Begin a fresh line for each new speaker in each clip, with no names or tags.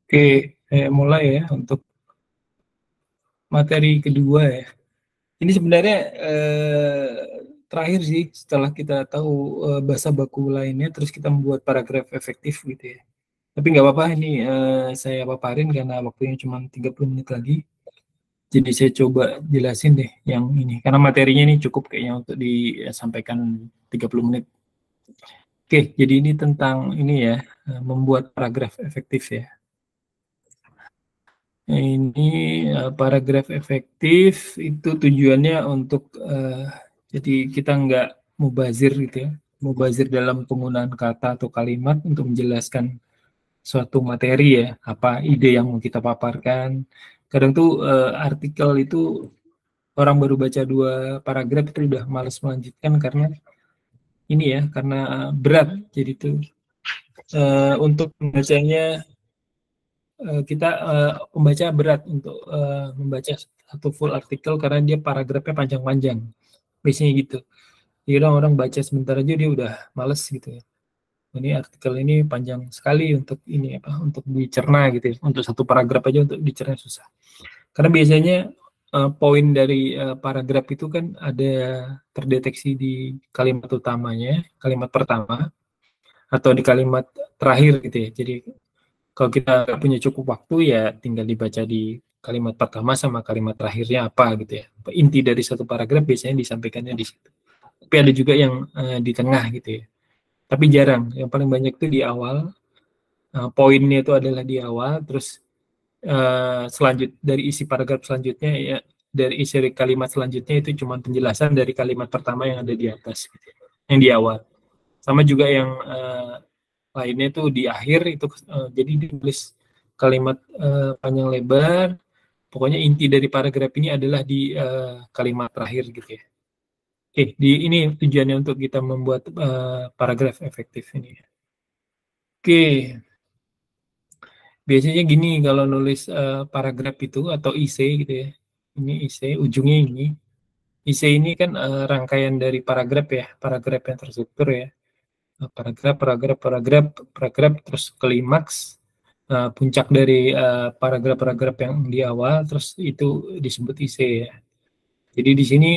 Oke, mulai ya untuk materi kedua ya. Ini sebenarnya terakhir sih setelah kita tahu bahasa baku lainnya, terus kita membuat paragraf efektif gitu ya. Tapi nggak apa-apa ini saya paparin karena waktunya cuma 30 menit lagi. Jadi saya coba jelasin deh yang ini. Karena materinya ini cukup kayaknya untuk disampaikan 30 menit. Oke, jadi ini tentang ini ya, membuat paragraf efektif ya. Ini paragraf efektif itu tujuannya untuk jadi kita nggak mubazir gitu ya, mubazir dalam penggunaan kata atau kalimat untuk menjelaskan suatu materi ya, apa ide yang mau kita paparkan. Kadang tuh artikel itu orang baru baca 2 paragraf itu udah males melanjutkan karena ini ya, karena berat. Jadi tuh untuk membacanya kita pembaca berat untuk membaca satu full artikel karena dia paragrafnya panjang-panjang. Biasanya gitu. Jadi orang baca sebentar aja dia udah males gitu ya. Ini artikel ini panjang sekali untuk ini apa? Untuk dicerna gitu ya. Untuk satu paragraf aja untuk dicerna susah. Karena biasanya poin dari paragraf itu kan ada terdeteksi di kalimat utamanya, kalimat pertama, atau di kalimat terakhir gitu ya. Jadi kalau kita punya cukup waktu ya tinggal dibaca di kalimat pertama sama kalimat terakhirnya apa gitu ya. Inti dari satu paragraf biasanya disampaikannya di situ. Tapi ada juga yang di tengah gitu ya. Tapi jarang. Yang paling banyak itu di awal. Poinnya itu adalah di awal. Terus dari isi paragraf selanjutnya ya, dari isi kalimat selanjutnya itu cuma penjelasan dari kalimat pertama yang ada di atas gitu ya, yang di awal. Sama juga yang lainnya itu di akhir itu jadi ditulis kalimat panjang lebar. Pokoknya inti dari paragraf ini adalah di kalimat terakhir gitu ya. Oke, ini tujuannya untuk kita membuat paragraf efektif ini. Oke, biasanya gini kalau nulis paragraf itu atau IC gitu ya. Ini IC, ujungnya ini. IC ini kan rangkaian dari paragraf ya, paragraf yang terstruktur ya. Paragraf, paragraf, paragraf, paragraf, terus klimaks, puncak dari paragraf-paragraf yang di awal, terus itu disebut IC ya. Jadi di sini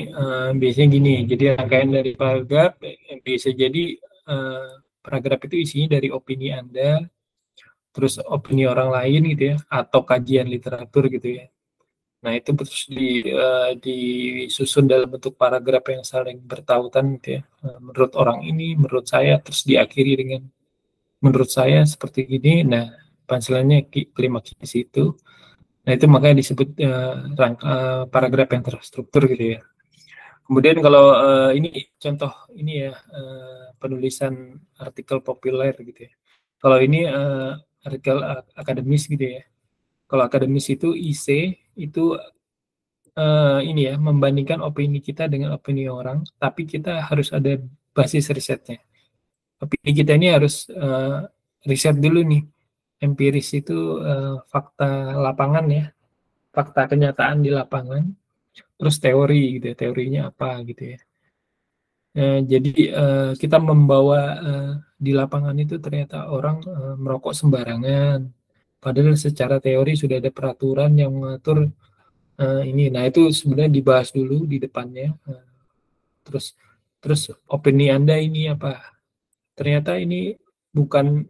biasanya gini, jadi rangkaian dari paragraf bisa jadi paragraf itu isinya dari opini Anda, terus opini orang lain gitu ya, atau kajian literatur gitu ya. Nah itu terus disusun dalam bentuk paragraf yang saling bertautan gitu ya. Menurut orang ini, menurut saya, terus diakhiri dengan menurut saya seperti ini. Nah punchline-nya klimaks di situ. Nah itu makanya disebut paragraf yang terstruktur gitu ya. Kemudian kalau ini contoh ini ya penulisan artikel populer gitu ya. Kalau ini artikel akademis gitu ya. Kalau akademis itu IC itu ini ya membandingkan opini kita dengan opini orang, tapi kita harus ada basis risetnya. Opini kita ini harus riset dulu nih, empiris itu fakta lapangan ya, fakta kenyataan di lapangan, terus teori gitu ya, teorinya apa gitu ya. Jadi kita membawa di lapangan itu ternyata orang merokok sembarangan, padahal secara teori sudah ada peraturan yang mengatur ini. Nah itu sebenarnya dibahas dulu di depannya. Terus terus opini Anda ini apa? Ternyata ini bukan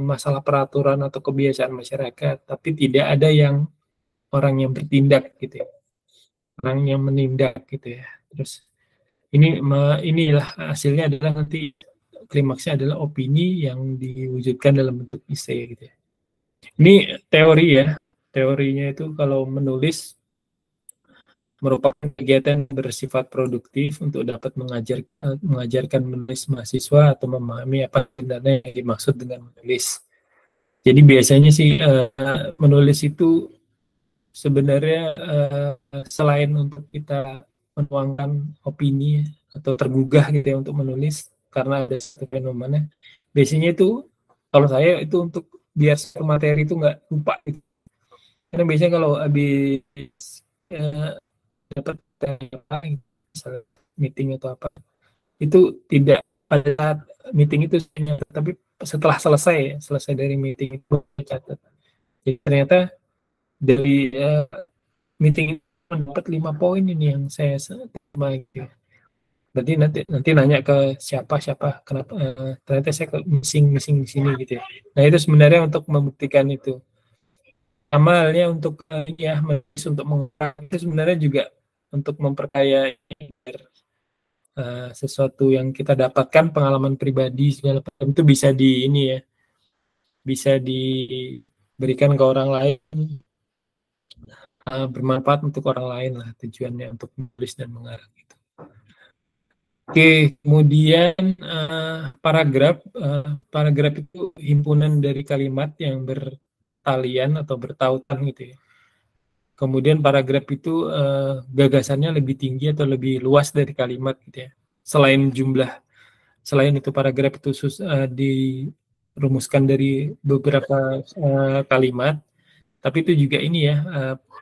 masalah peraturan atau kebiasaan masyarakat, tapi tidak ada yang orang yang bertindak gitu ya, orang yang menindak gitu ya. Terus inilah hasilnya adalah nanti klimaksnya adalah opini yang diwujudkan dalam bentuk essay gitu ya. Ini teori ya, teorinya itu kalau menulis merupakan kegiatan bersifat produktif untuk dapat mengajarkan menulis mahasiswa atau memahami apa sebenarnya yang dimaksud dengan menulis. Jadi biasanya sih menulis itu sebenarnya selain untuk kita menuangkan opini atau tergugah gitu ya untuk menulis karena ada satu fenomena. Biasanya itu kalau saya itu untuk biar materi itu nggak lupa gitu. Karena biasanya kalau habis dapat meeting atau apa itu tidak pada saat meeting itu tapi setelah selesai dari meeting itu catat Jadi ternyata dari meeting itu dapat 5 poin ini yang saya terima gitu. Berarti nanti nanya ke siapa kenapa ternyata saya missing di sini gitu ya. Nah itu sebenarnya untuk membuktikan itu. Sama halnya untuk ya untuk mengulang itu sebenarnya juga untuk memperkaya sesuatu yang kita dapatkan, pengalaman pribadi segala macam itu bisa di ini ya, bisa diberikan ke orang lain, bermanfaat untuk orang lain lah tujuannya untuk menulis dan mengarang gitu. Oke, kemudian paragraf paragraf itu himpunan dari kalimat yang bertalian atau bertautan gitu ya. Kemudian paragraf itu gagasannya lebih tinggi atau lebih luas dari kalimat gitu ya. Selain itu paragraf itu dirumuskan dari beberapa kalimat, tapi itu juga ini ya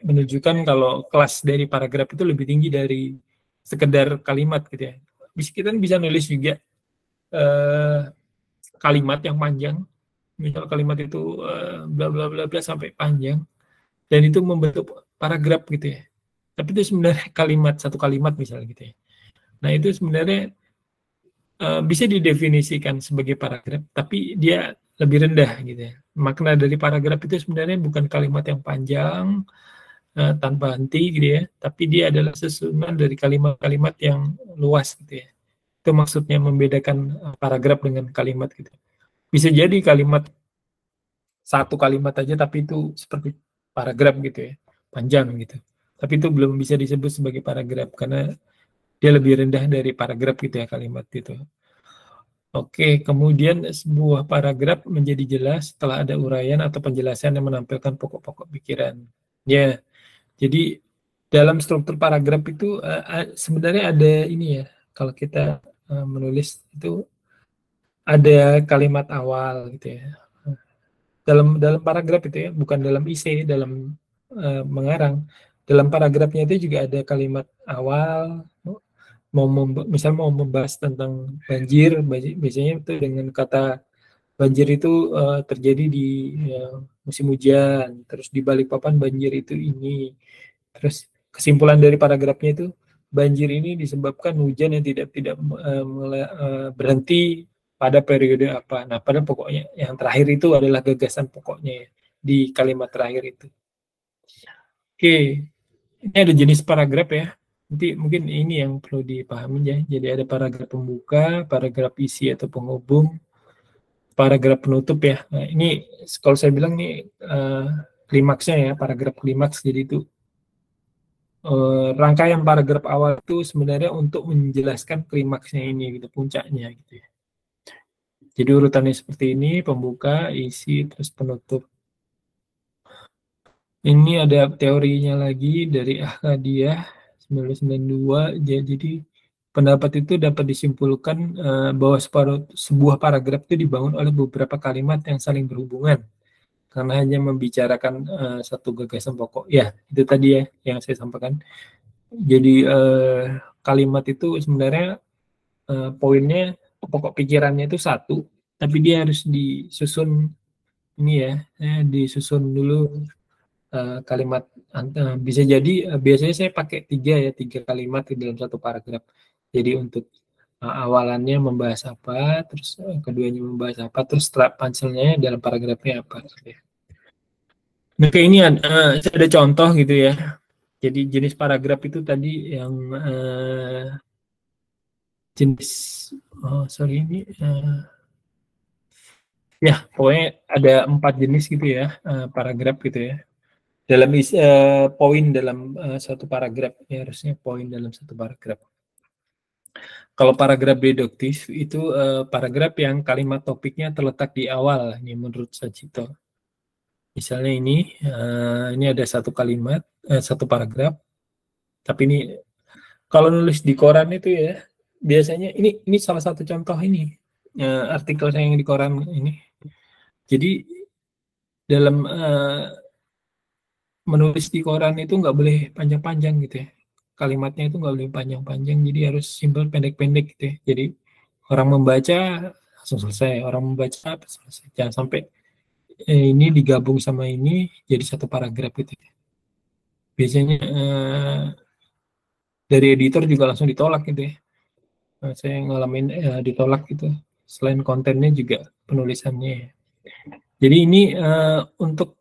menunjukkan kalau kelas dari paragraf itu lebih tinggi dari sekedar kalimat gitu ya. Kita bisa nulis juga kalimat yang panjang, misal kalimat itu bla bla bla bla sampai panjang, dan itu membentuk paragraf gitu ya. Tapi itu sebenarnya satu kalimat misalnya gitu ya. Nah itu sebenarnya bisa didefinisikan sebagai paragraf, tapi dia lebih rendah gitu ya. Makna dari paragraf itu sebenarnya bukan kalimat yang panjang tanpa henti gitu ya, tapi dia adalah susunan dari kalimat-kalimat yang luas gitu ya. Itu maksudnya membedakan paragraf dengan kalimat gitu. Bisa jadi satu kalimat aja tapi itu seperti paragraf gitu ya, panjang gitu. Tapi itu belum bisa disebut sebagai paragraf karena dia lebih rendah dari paragraf gitu ya kalimat itu. Oke, kemudian sebuah paragraf menjadi jelas setelah ada uraian atau penjelasan yang menampilkan pokok-pokok pikiran. Ya, jadi dalam struktur paragraf itu sebenarnya ada ini ya, kalau kita menulis itu ada kalimat awal gitu ya. Dalam paragraf itu ya, bukan dalam isi, dalam mengarang. Dalam paragrafnya itu juga ada kalimat awal, misal mau membahas tentang banjir, biasanya itu dengan kata banjir itu terjadi di musim hujan, terus di Balikpapan banjir itu ini, terus kesimpulan dari paragrafnya itu banjir ini disebabkan hujan yang tidak berhenti pada periode apa. Nah, pada pokoknya yang terakhir itu adalah gagasan pokoknya ya, di kalimat terakhir itu. Oke, ini ada jenis paragraf ya. Nanti mungkin ini yang perlu dipahami ya. Jadi ada paragraf pembuka, paragraf isi atau penghubung, paragraf penutup ya. Nah, ini kalau saya bilang nih klimaksnya ya, paragraf klimaks. Jadi itu rangkaian paragraf awal itu sebenarnya untuk menjelaskan klimaksnya ini gitu, puncaknya gitu ya. Jadi urutannya seperti ini, pembuka, isi, terus penutup. Ini ada teorinya lagi dari Ahmadiyah 1992. Jadi pendapat itu dapat disimpulkan bahwa sebuah paragraf itu dibangun oleh beberapa kalimat yang saling berhubungan karena hanya membicarakan satu gagasan pokok. Ya, itu tadi ya yang saya sampaikan. Jadi kalimat itu sebenarnya poinnya, pokok pikirannya itu satu, tapi dia harus disusun ini ya, disusun dulu kalimat. Bisa jadi biasanya saya pakai tiga kalimat di dalam satu paragraf. Jadi untuk awalannya membahas apa, terus keduanya membahas apa, terus punchline-nya dalam paragrafnya apa. Nah kayak ini ada contoh gitu ya. Jadi jenis paragraf itu tadi yang jenis ini ya pokoknya ada 4 jenis gitu ya paragraf gitu ya. Dalam poin dalam satu paragraf ya, harusnya poin dalam satu paragraf. Kalau paragraf deduktif itu paragraf yang kalimat topiknya terletak di awal ini menurut Sajito. Misalnya ini ada satu kalimat, satu paragraf, tapi ini kalau nulis di koran itu ya biasanya ini salah satu contoh ini artikel saya yang di koran ini. Jadi dalam menulis di koran itu nggak boleh panjang-panjang gitu ya. Kalimatnya itu nggak boleh panjang-panjang, jadi harus simpel, pendek-pendek gitu ya. Jadi orang membaca langsung selesai, orang membaca selesai. Jangan sampai ini digabung sama ini jadi satu paragraf gitu. Biasanya dari editor juga langsung ditolak gitu ya. Saya ngalamin ditolak gitu. Selain kontennya juga penulisannya. Jadi ini untuk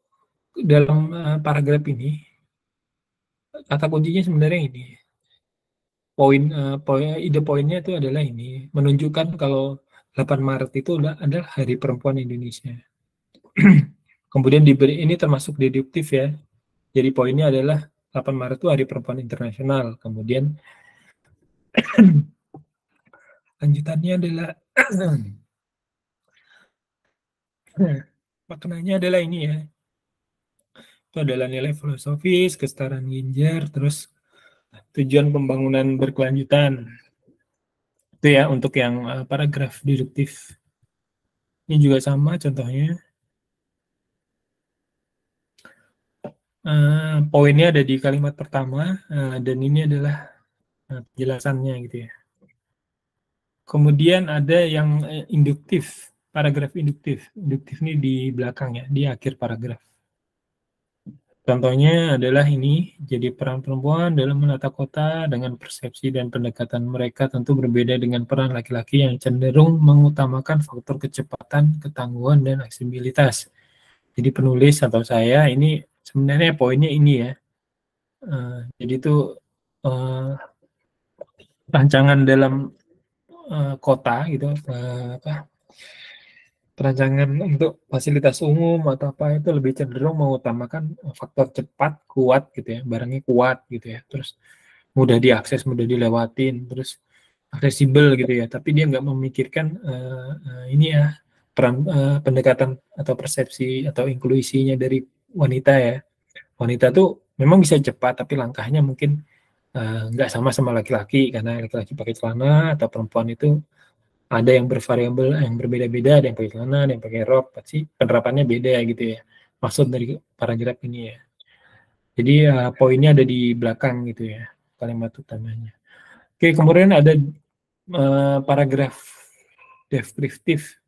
dalam paragraf ini kata kuncinya sebenarnya ini. Ide poinnya itu adalah ini, menunjukkan kalau 8 Maret itu adalah Hari Perempuan Indonesia. Kemudian diberi ini termasuk deduktif ya. Jadi poinnya adalah 8 Maret itu Hari Perempuan Internasional. Kemudian lanjutannya adalah maknanya adalah ini ya. Itu adalah nilai filosofis, kesetaraan gender, terus tujuan pembangunan berkelanjutan. Itu ya untuk yang paragraf deduktif. Ini juga sama contohnya. Poinnya ada di kalimat pertama, dan ini adalah penjelasannya gitu ya. Kemudian ada yang induktif, paragraf induktif. Induktif ini di belakang ya, di akhir paragraf. Contohnya adalah ini, jadi peran perempuan dalam menata kota dengan persepsi dan pendekatan mereka tentu berbeda dengan peran laki-laki yang cenderung mengutamakan faktor kecepatan, ketangguhan, dan aksibilitas. Jadi penulis atau saya ini sebenarnya poinnya ini ya. Jadi itu rancangan dalam kota gitu, perancangan untuk fasilitas umum atau apa itu lebih cenderung mengutamakan faktor cepat, kuat gitu ya, barangnya kuat gitu ya, terus mudah diakses, mudah dilewatin, terus aksesibel gitu ya. Tapi dia nggak memikirkan ini ya peran pendekatan atau persepsi atau inklusinya dari wanita ya. Wanita tuh memang bisa cepat, tapi langkahnya mungkin nggak sama laki-laki karena laki-laki pakai celana atau perempuan itu ada yang bervariabel, yang berbeda-beda, ada yang pakai celana, ada yang pakai rok, pasti penerapannya beda gitu ya. Maksud dari paragraf ini ya. Jadi poinnya ada di belakang gitu ya, kalimat utamanya. Oke, kemudian ada paragraf deskriptif.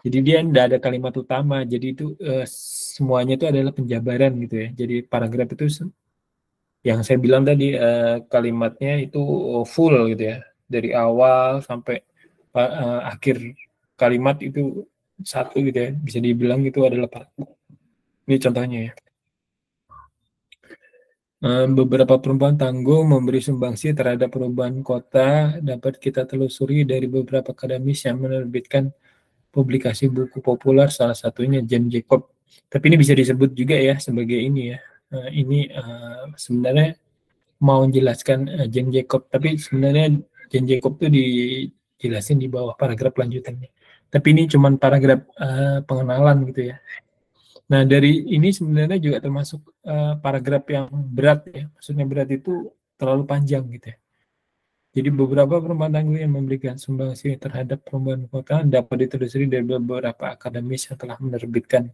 Jadi dia tidak ada kalimat utama, jadi itu semuanya itu adalah penjabaran gitu ya. Jadi paragraf itu yang saya bilang tadi kalimatnya itu full gitu ya, dari awal sampai akhir kalimat itu satu gitu ya, bisa dibilang itu adalah paragraf. Ini contohnya ya. Beberapa perempuan tangguh memberi sumbangsi terhadap perubahan kota dapat kita telusuri dari beberapa akademis yang menerbitkan publikasi buku populer, salah satunya Jane Jacob. Tapi ini bisa disebut juga ya sebagai ini ya. Ini sebenarnya mau menjelaskan Jane Jacob, tapi sebenarnya Jane Jacob itu dijelasin di bawah paragraf lanjutannya. Tapi ini cuma paragraf pengenalan gitu ya. Nah, dari ini sebenarnya juga termasuk paragraf yang berat ya. Maksudnya berat itu terlalu panjang gitu ya. Jadi beberapa perempuan tangguh yang memberikan sumbangsi terhadap perubahan kota dapat ditelusuri dari beberapa akademis yang telah menerbitkan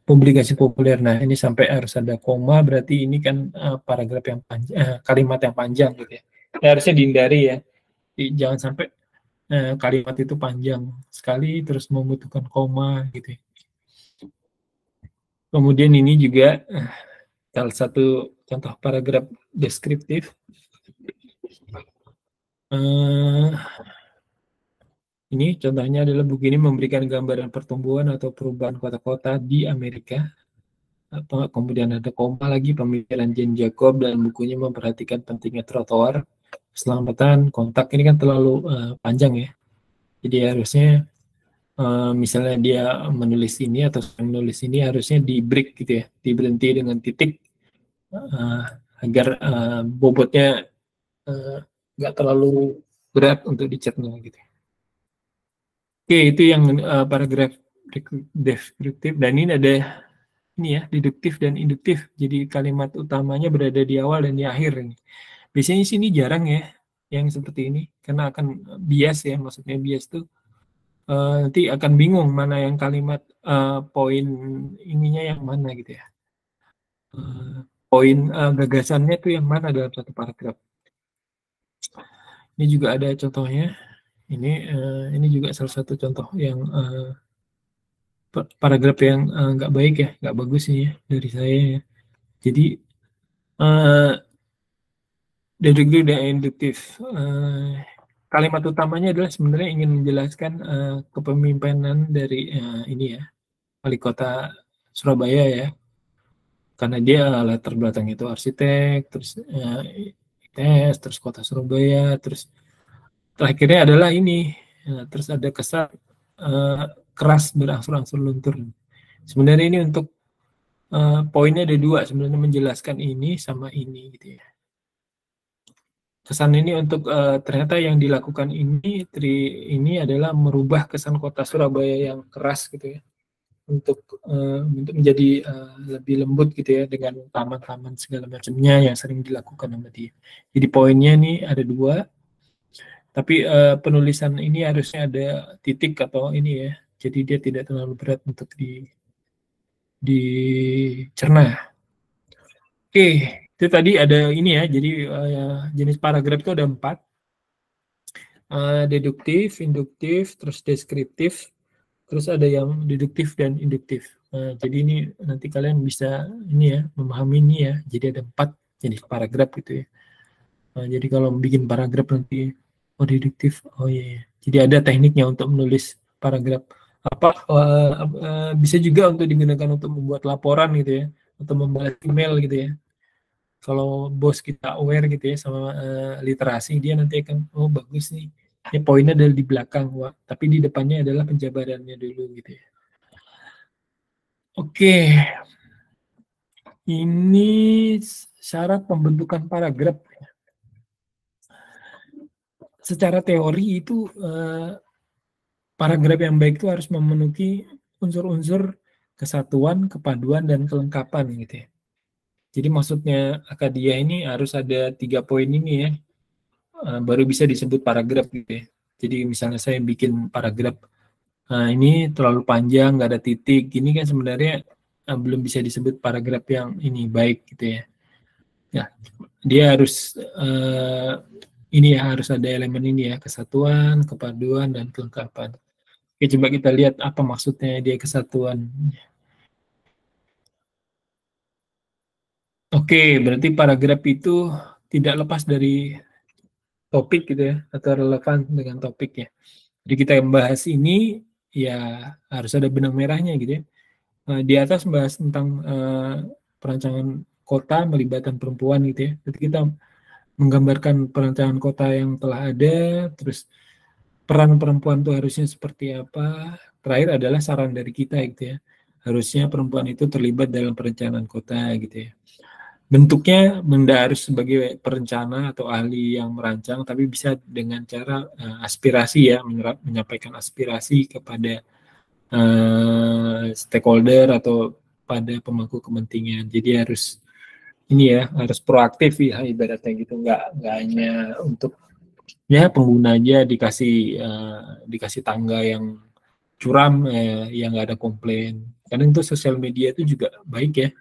publikasi populer. Nah, ini sampai harus ada koma, berarti ini kan paragraf yang panjang, kalimat yang panjang gitu ya. Harusnya dihindari ya. Jangan sampai kalimat itu panjang sekali terus membutuhkan koma gitu ya. Kemudian ini juga salah satu contoh paragraf deskriptif. Ini contohnya adalah buku ini memberikan gambaran pertumbuhan atau perubahan kota-kota di Amerika. Kemudian ada koma lagi, pemikiran Jane Jacob dan bukunya memperhatikan pentingnya trotoar, keselamatan, kontak. Ini kan terlalu panjang ya. Jadi harusnya misalnya dia menulis ini atau menulis ini harusnya di break gitu ya, diberhenti dengan titik agar bobotnya nggak terlalu berat untuk dicerna gitu. Oke, itu yang paragraf deskriptif, dan ini ada ini ya, deduktif dan induktif. Jadi kalimat utamanya berada di awal dan di akhir ini. Biasanya sini jarang ya yang seperti ini karena akan bias ya, maksudnya bias tuh nanti akan bingung mana yang kalimat poin ininya yang mana gitu ya. Poin gagasannya tuh yang mana dalam satu paragraf. Ini juga ada contohnya. Ini juga salah satu contoh yang paragraf yang nggak baik ya, nggak bagus nih ya dari saya ya. Jadi uh, deduktif dan induktif. Kalimat utamanya adalah sebenarnya ingin menjelaskan kepemimpinan dari ini ya, wali kota Surabaya ya, karena dia latar belakang itu arsitek, terus ITS, terus kota Surabaya, terus terakhirnya adalah ini, terus ada kesan keras berangsur-angsur luntur. Sebenarnya ini untuk poinnya ada dua, sebenarnya menjelaskan ini sama ini gitu ya. Kesan ini untuk ternyata yang dilakukan ini adalah merubah kesan kota Surabaya yang keras gitu ya, untuk menjadi lebih lembut gitu ya, dengan taman-taman segala macamnya yang sering dilakukan sama dia. Jadi poinnya nih ada dua, tapi penulisan ini harusnya ada titik atau ini ya, jadi dia tidak terlalu berat untuk dicerna. Oke, itu tadi ada ini ya, jadi jenis paragraf itu ada 4. Deduktif, induktif, terus deskriptif, terus ada yang deduktif dan induktif. Jadi ini nanti kalian bisa ini ya, memahami ini ya. Jadi ada 4 jenis paragraf gitu ya. Jadi kalau bikin paragraf nanti deduktif, oh iya, iya. Jadi ada tekniknya untuk menulis paragraf. Bisa juga untuk digunakan untuk membuat laporan gitu ya, atau membalas email gitu ya. Kalau bos kita aware gitu ya sama literasi, dia nanti akan, oh bagus nih, ini poinnya adalah di belakang, wah, tapi di depannya adalah penjabarannya dulu gitu ya. Oke, ini syarat pembentukan paragraf. Secara teori itu paragraf yang baik itu harus memenuhi unsur-unsur kesatuan, kepaduan, dan kelengkapan gitu ya. Jadi maksudnya Akadia ini harus ada 3 poin ini ya, baru bisa disebut paragraf gitu ya. Jadi misalnya saya bikin paragraf, ini terlalu panjang, nggak ada titik, ini kan sebenarnya belum bisa disebut paragraf yang ini baik gitu ya. Ya, dia harus ini ya, harus ada elemen ini ya, kesatuan, kepaduan, dan kelengkapan. Oke, coba kita lihat apa maksudnya dia kesatuan. Oke, berarti paragraf itu tidak lepas dari topik gitu ya, atau relevan dengan topik ya. Jadi kita membahas ini ya harus ada benang merahnya gitu ya. Di atas membahas tentang perancangan kota melibatkan perempuan gitu ya. Jadi kita menggambarkan perancangan kota yang telah ada, terus peran perempuan itu harusnya seperti apa. Terakhir adalah saran dari kita gitu ya. Harusnya perempuan itu terlibat dalam perencanaan kota gitu ya. Bentuknya benda harus sebagai perencana atau ahli yang merancang, tapi bisa dengan cara aspirasi ya, menyampaikan aspirasi kepada stakeholder atau pada pemangku kepentingan. Jadi harus ini ya, harus proaktif ya ibaratnya gitu, nggak hanya untuk ya pengguna aja dikasih tangga yang curam yang nggak ada komplain. Kadang itu sosial media itu juga baik ya,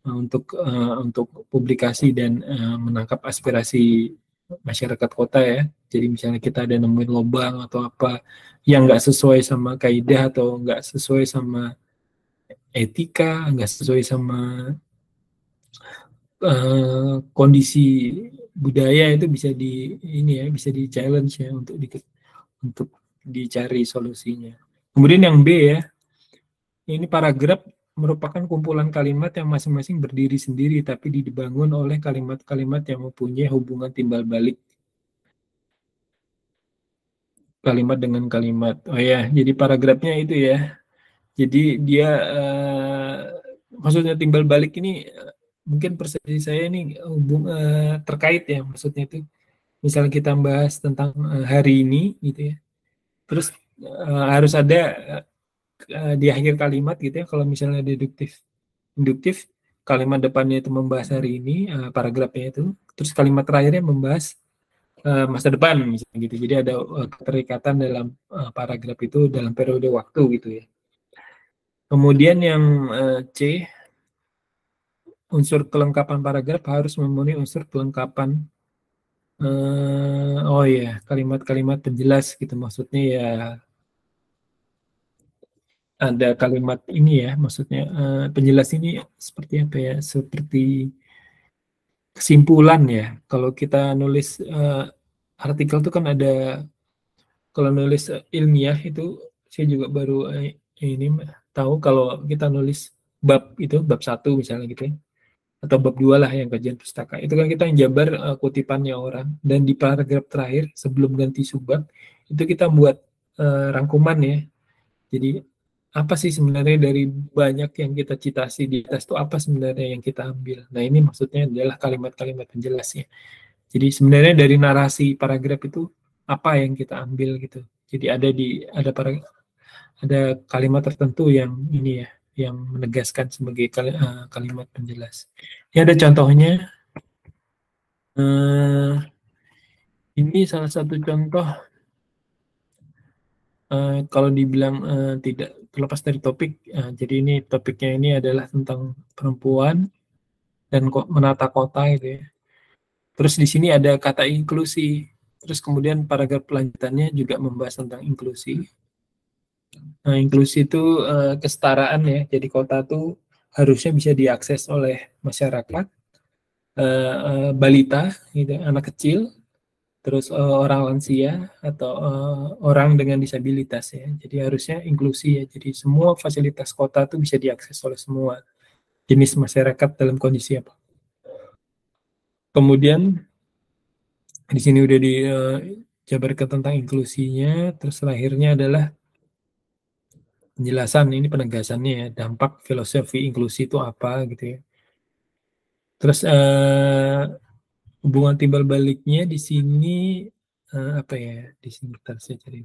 untuk publikasi dan menangkap aspirasi masyarakat kota ya. Jadi misalnya kita ada nemuin lubang atau apa yang nggak sesuai sama kaidah atau nggak sesuai sama etika, nggak sesuai sama kondisi budaya, itu bisa ini ya, bisa di challenge ya untuk dicari solusinya. Kemudian yang B ya, ini paragraf merupakan kumpulan kalimat yang masing-masing berdiri sendiri tapi dibangun oleh kalimat-kalimat yang mempunyai hubungan timbal balik kalimat dengan kalimat. Oh ya, jadi paragrafnya itu ya. Jadi dia maksudnya timbal balik ini mungkin persepsi saya ini terkait ya, maksudnya itu misalnya kita bahas tentang hari ini gitu ya. Terus harus ada di akhir kalimat gitu ya, kalau misalnya deduktif induktif, kalimat depannya itu membahas hari ini, paragrafnya itu, terus kalimat terakhirnya membahas masa depan misalnya gitu. Jadi ada keterikatan dalam paragraf itu dalam periode waktu gitu ya. Kemudian yang C, unsur kelengkapan paragraf harus memenuhi unsur kelengkapan oh ya, kalimat-kalimat penjelas gitu, maksudnya ya ada kalimat ini ya, maksudnya penjelas ini seperti apa ya? Seperti kesimpulan ya. Kalau kita nulis artikel itu kan ada, kalau nulis ilmiah itu saya juga baru ini tahu kalau kita nulis bab itu bab satu misalnya gitu ya, atau bab dua lah yang kajian pustaka. Itu kan kita yang jabar kutipannya orang, dan di paragraf terakhir sebelum ganti subbab itu kita buat rangkuman ya. Jadi apa sih sebenarnya dari banyak yang kita citasi di atas itu apa sebenarnya yang kita ambil. Nah ini maksudnya adalah kalimat-kalimat penjelasnya. Jadi sebenarnya dari narasi paragraf itu apa yang kita ambil gitu. Jadi ada kalimat tertentu yang ini ya, yang menegaskan sebagai kalimat penjelas. Ini ada contohnya. Ini salah satu contoh kalau dibilang tidak terlepas dari topik. Jadi ini topiknya ini adalah tentang perempuan dan kok menata kota gitu ya. Terus di sini ada kata inklusi. Terus kemudian paragraf pelanjutannya juga membahas tentang inklusi. Nah, inklusi itu kesetaraan ya. Jadi kota itu harusnya bisa diakses oleh masyarakat, balita, gitu, anak kecil, terus orang lansia atau orang dengan disabilitas ya. Jadi harusnya inklusi ya. Jadi semua fasilitas kota itu bisa diakses oleh semua jenis masyarakat dalam kondisi apa. Kemudian di sini udah dijabarkan tentang inklusinya, terus terakhirnya adalah penjelasan ini penegasannya ya, dampak filosofi inklusi itu apa gitu ya. Terus hubungan timbal baliknya di sini apa ya? Di sini bentar saya cari.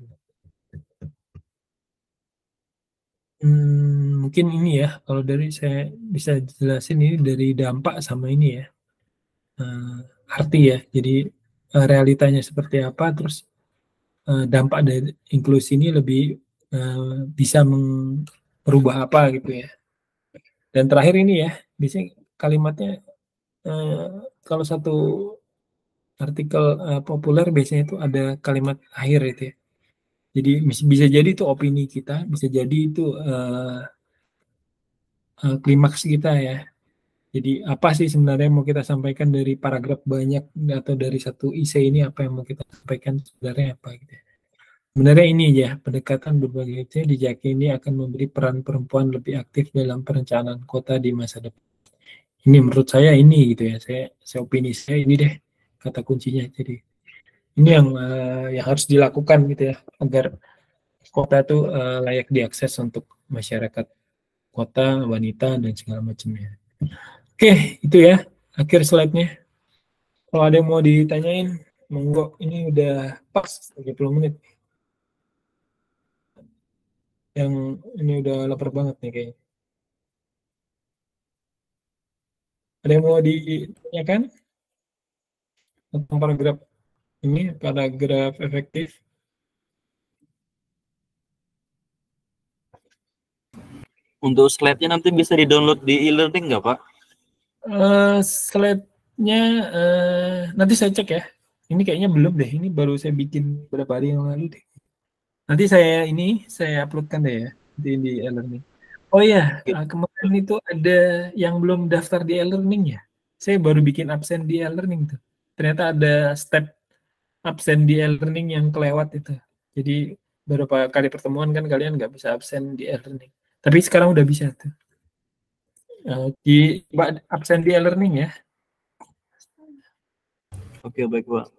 Mungkin ini ya, kalau dari saya bisa jelasin ini dari dampak sama ini ya, arti ya. Jadi realitanya seperti apa, terus dampak dari inklusi ini lebih bisa merubah apa gitu ya. Dan terakhir ini ya, biasanya kalimatnya eh, kalau satu artikel populer biasanya itu ada kalimat akhir itu ya. Jadi bisa jadi itu opini kita, bisa jadi itu klimaks kita ya. Jadi apa sih sebenarnya yang mau kita sampaikan dari paragraf banyak atau dari satu isi ini, apa yang mau kita sampaikan sebenarnya apa gitu ya. Sebenarnya ini ya, pendekatan berbagai itu diyakini akan memberi peran perempuan lebih aktif dalam perencanaan kota di masa depan. Ini menurut saya ini gitu ya, saya opini saya ini deh kata kuncinya. Jadi ini yang harus dilakukan gitu ya agar kota itu layak diakses untuk masyarakat kota, wanita dan segala macamnya. Oke, itu ya akhir slide-nya. Kalau ada yang mau ditanyain, monggo. Ini udah pas 30 menit. Yang ini udah lapar banget nih kayaknya. Ada yang mau ditanyakan tentang paragraf ini, paragraf efektif?
Untuk slide-nya nanti bisa di-download di e-learning nggak, Pak?
Slide-nya nanti saya cek ya. Ini kayaknya belum deh. Ini baru saya bikin beberapa hari yang lalu deh. Nanti saya uploadkan deh ya di e-learning. Oh iya, kemarin itu ada yang belum daftar di e-learning ya. Saya baru bikin absen di e-learning tuh. Ternyata ada step absen di e-learning yang kelewat itu. Jadi beberapa kali pertemuan kan kalian nggak bisa absen di e-learning. Tapi sekarang udah bisa tuh. Di absen di e-learning ya.
Oke, baik, Pak.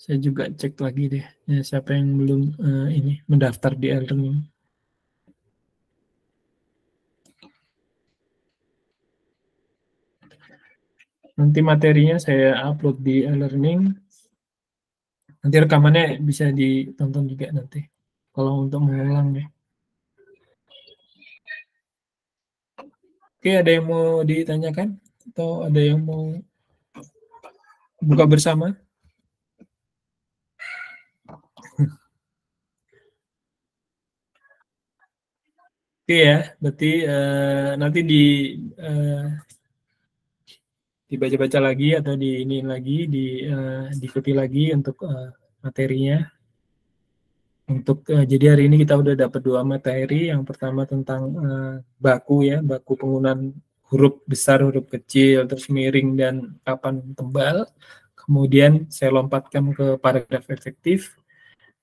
Saya juga cek lagi deh ya, siapa yang belum ini mendaftar di e-learning. Nanti materinya saya upload di e-learning. Nanti rekamannya bisa ditonton juga nanti. Kalau untuk mengulang ya. Oke, ada yang mau ditanyakan? Atau ada yang mau buka bersama? Oke ya, berarti nanti dibaca-baca lagi atau diikuti lagi untuk materinya. Untuk jadi hari ini kita udah dapat 2 materi. Yang pertama tentang baku ya, baku penggunaan huruf besar, huruf kecil, terus miring dan papan tebal. Kemudian saya lompatkan ke paragraf efektif.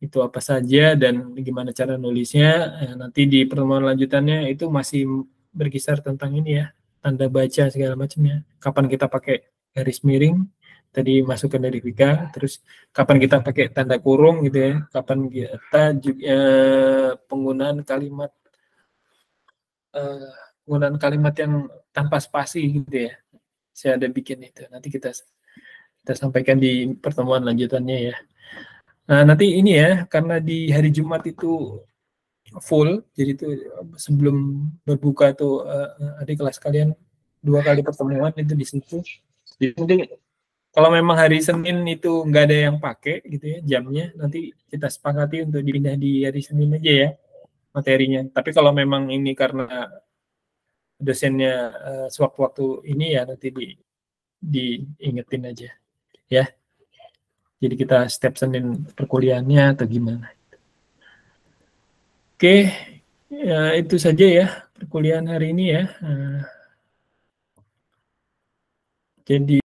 Itu apa saja dan gimana cara nulisnya. Nanti di pertemuan lanjutannya itu masih berkisar tentang ini ya, tanda baca segala macamnya. Kapan kita pakai garis miring, tadi masukkan dari Vika, terus kapan kita pakai tanda kurung gitu ya, kapan kita juga penggunaan kalimat yang tanpa spasi gitu ya. Saya ada bikin itu. Nanti kita sampaikan di pertemuan lanjutannya ya. Nah, nanti ini ya, karena di hari Jumat itu full, jadi itu sebelum berbuka tuh adik kelas kalian 2 kali pertemuan itu di situ. Jadi kalau memang hari Senin itu nggak ada yang pakai gitu ya jamnya, nanti kita sepakati untuk dipindah di hari Senin aja ya materinya. Tapi kalau memang ini karena dosennya sewaktu-waktu ini ya nanti diingetin aja ya. Jadi kita step Senin perkuliahannya atau gimana. Oke, ya, itu saja ya perkuliahan hari ini ya. Jadi